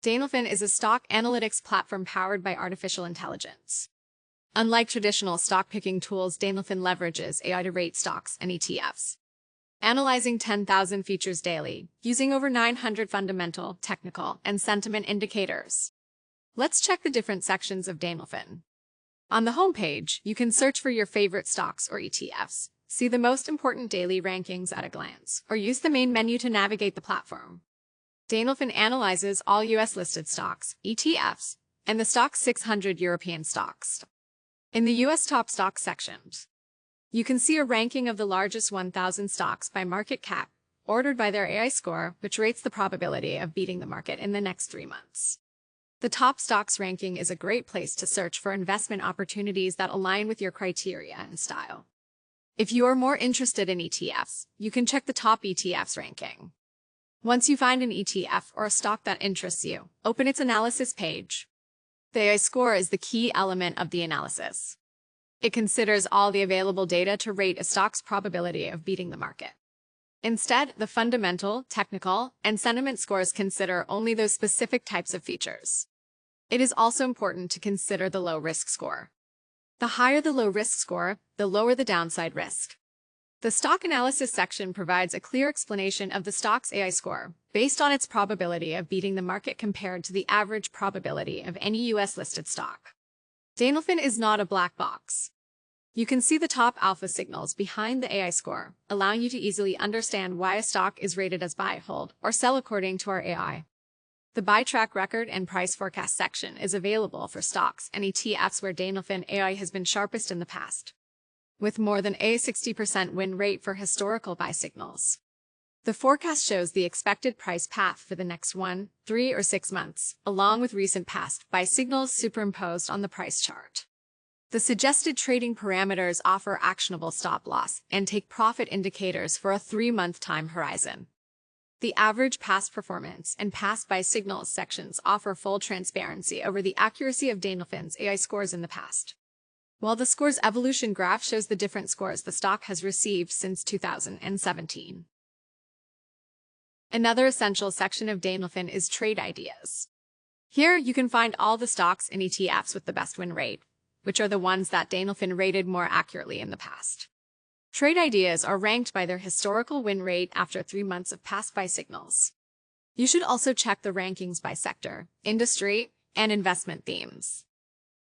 Danelfin is a stock analytics platform powered by artificial intelligence. Unlike traditional stock picking tools, Danelfin leverages AI to rate stocks and ETFs, analyzing 10,000 features daily, using over 900 fundamental, technical, and sentiment indicators. Let's check the different sections of Danelfin. On the homepage, you can search for your favorite stocks or ETFs, see the most important daily rankings at a glance, or use the main menu to navigate the platform. Danelfin analyzes all US-listed stocks, ETFs, and the Stoxx 600 European stocks. In the US top stocks section, you can see a ranking of the largest 1,000 stocks by market cap, ordered by their AI score, which rates the probability of beating the market in the next 3 months. The top stocks ranking is a great place to search for investment opportunities that align with your criteria and style. If you are more interested in ETFs, you can check the top ETFs ranking. Once you find an ETF or a stock that interests you, open its analysis page. The AI score is the key element of the analysis. It considers all the available data to rate a stock's probability of beating the market. Instead, the fundamental, technical, and sentiment scores consider only those specific types of features. It is also important to consider the low-risk score. The higher the low-risk score, the lower the downside risk. The stock analysis section provides a clear explanation of the stock's AI score, based on its probability of beating the market compared to the average probability of any US-listed stock. Danelfin is not a black box. You can see the top alpha signals behind the AI score, allowing you to easily understand why a stock is rated as buy, hold, or sell according to our AI. The buy track record and price forecast section is available for stocks and ETFs where Danelfin AI has been sharpest in the past, with more than a 60% win rate for historical buy signals. The forecast shows the expected price path for the next 1, 3, or 6 months, along with recent past buy signals superimposed on the price chart. The suggested trading parameters offer actionable stop loss and take profit indicators for a 3-month time horizon. The average past performance and past buy signals sections offer full transparency over the accuracy of Danelfin's AI scores in the past, while the score's evolution graph shows the different scores the stock has received since 2017. Another essential section of Danelfin is trade ideas. Here, you can find all the stocks and ETFs with the best win rate, which are the ones that Danelfin rated more accurately in the past. Trade ideas are ranked by their historical win rate after 3 months of past buy signals. You should also check the rankings by sector, industry, and investment themes.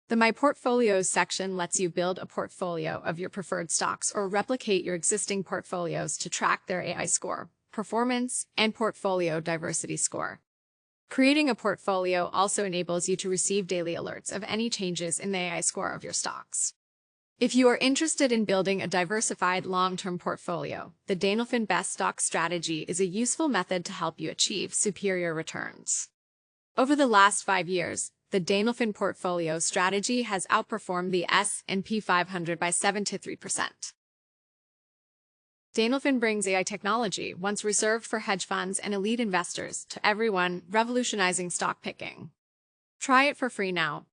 The My Portfolios section lets you build a portfolio of your preferred stocks or replicate your existing portfolios to track their AI score, performance, and portfolio diversity score. Creating a portfolio also enables you to receive daily alerts of any changes in the AI score of your stocks. If you are interested in building a diversified long-term portfolio, the Danelfin Best Stock Strategy is a useful method to help you achieve superior returns. Over the last 5 years, the Danelfin portfolio strategy has outperformed the S&P 500 by 73%. Danelfin brings AI technology, once reserved for hedge funds and elite investors, to everyone, revolutionizing stock picking. Try it for free now.